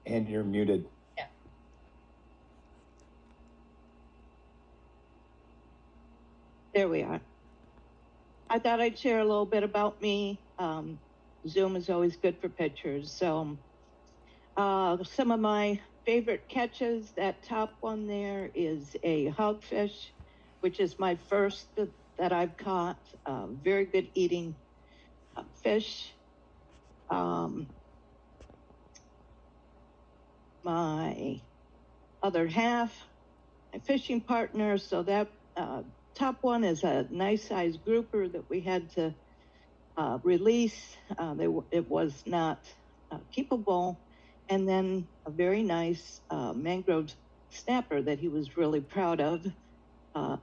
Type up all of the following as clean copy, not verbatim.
And you're muted. Yeah. There we are. I thought I'd share a little bit about me. Zoom is always good for pictures. So some of my favorite catches, that top one there is a hogfish, which is my first that I've caught. Very good eating fish. My other half, my fishing partner, so that top one is a nice sized grouper that we had to release. It was not keepable. And then a very nice mangrove snapper that he was really proud of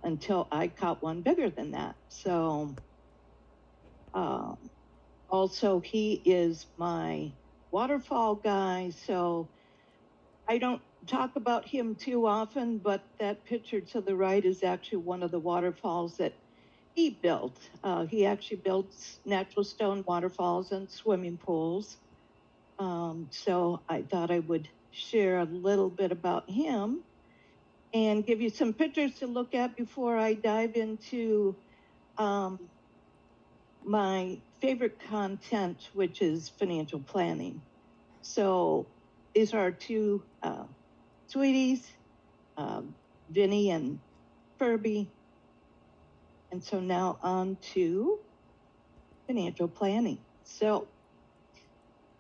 until I caught one bigger than that. So also he is my waterfall guy. So I don't talk about him too often, but that picture to the right is actually one of the waterfalls that he built. He actually builds natural stone waterfalls and swimming pools. So I thought I would share a little bit about him and give you some pictures to look at before I dive into my favorite content, which is financial planning. So these are our two sweeties, Vinny and Furby. And so now on to financial planning. So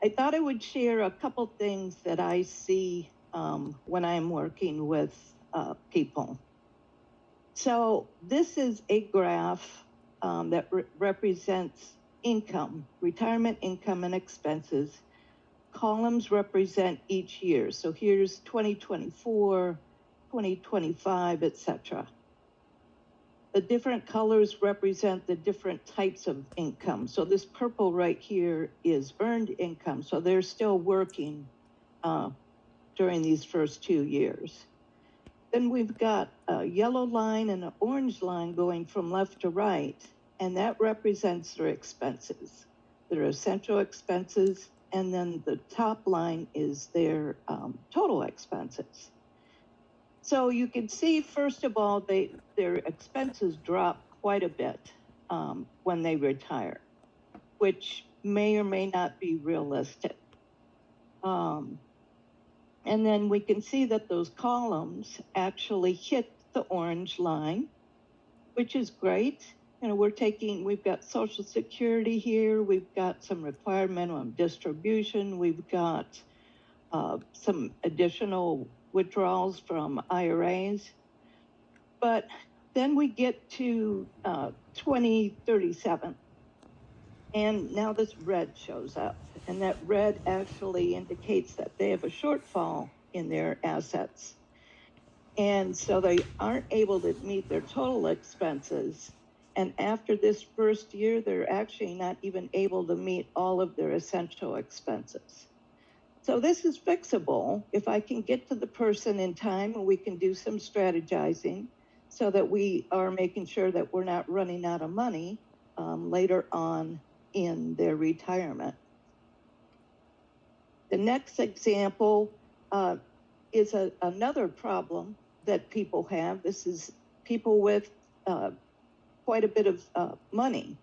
I thought I would share a couple things that I see when I'm working with people. So this is a graph that represents income, retirement income and expenses. Columns represent each year. So here's 2024, 2025, etc. The different colors represent the different types of income. So this purple right here is earned income. So they're still working during these first 2 years. Then we've got a yellow line and an orange line going from left to right, and that represents their expenses, their essential expenses, and then the top line is their total expenses. So you can see, first of all, their expenses drop quite a bit when they retire, which may or may not be realistic. And then we can see that those columns actually hit the orange line, which is great. You know, we've got Social Security here, we've got some required minimum distribution, we've got some additional withdrawals from IRAs. But then we get to 2037, and now this red shows up, and that red actually indicates that they have a shortfall in their assets. And so they aren't able to meet their total expenses. And after this first year, they're actually not even able to meet all of their essential expenses. So this is fixable if I can get to the person in time and we can do some strategizing so that we are making sure that we're not running out of money later on in their retirement. The next example is another problem that people have. This is people with quite a bit of money.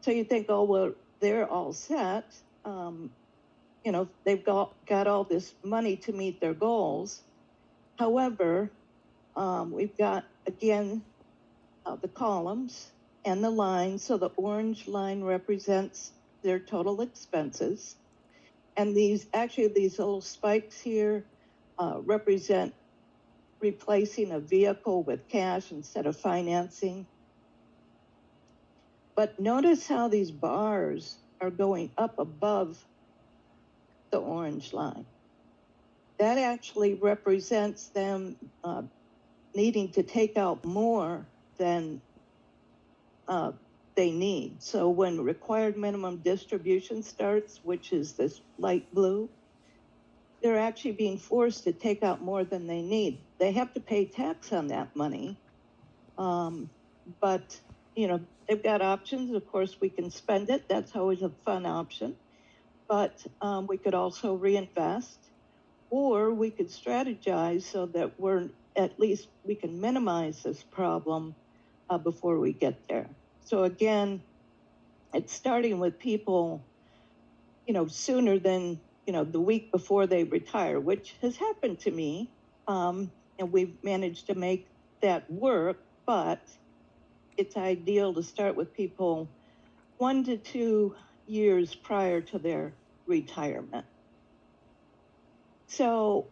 So you think, oh, well, they're all set. You know, they've got all this money to meet their goals. However, we've got, again, the columns and the lines. So the orange line represents their total expenses. And these little spikes here represent replacing a vehicle with cash instead of financing. But notice how these bars are going up above the orange line. That actually represents them needing to take out more than they need. So when required minimum distribution starts, which is this light blue, they're actually being forced to take out more than they need. They have to pay tax on that money, but you know, they've got options. Of course, we can spend it. That's always a fun option. But we could also reinvest, or we could strategize so that at least we can minimize this problem before we get there. So again, it's starting with people, sooner than, the week before they retire, which has happened to me. And we've managed to make that work, but it's ideal to start with people 1 to 2 years prior to their retirement. So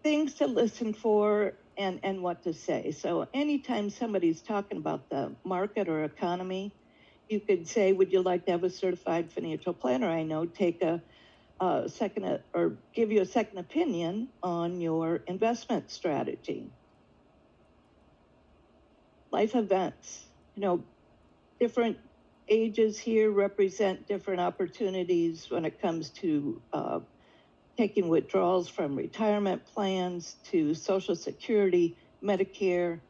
things to listen for and what to say. So anytime somebody's talking about the market or economy, you could say, would you like to have a certified financial planner I know take a second or give you a second opinion on your investment strategy? Life events, different ages here represent different opportunities when it comes to taking withdrawals from retirement plans to Social Security, Medicare,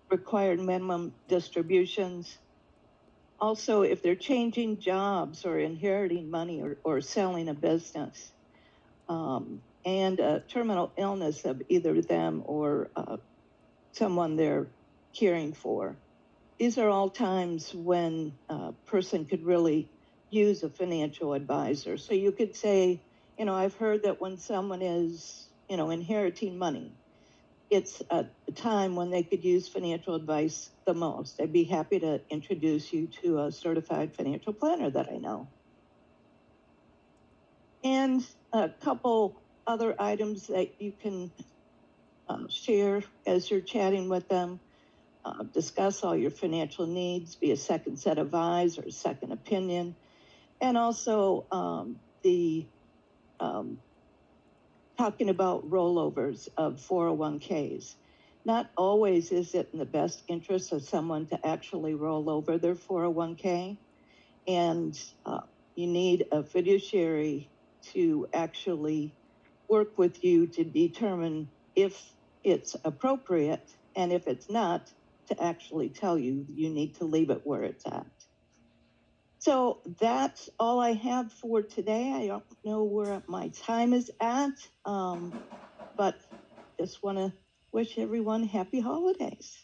required minimum distributions. Also, if they're changing jobs or inheriting money or selling a business, and a terminal illness of either them or someone they're caring for. These are all times when a person could really use a financial advisor. So you could say, I've heard that when someone is, inheriting money, it's a time when they could use financial advice the most. I'd be happy to introduce you to a certified financial planner that I know. And a couple other items that you can share as you're chatting with them. Discuss all your financial needs, be a second set of eyes or a second opinion. And also talking about rollovers of 401ks. Not always is it in the best interest of someone to actually roll over their 401k. And you need a fiduciary to actually work with you to determine if it's appropriate, and if it's not, to actually tell you you need to leave it where it's at. So that's all I have for today. I don't know where my time is at, but just want to wish everyone happy holidays.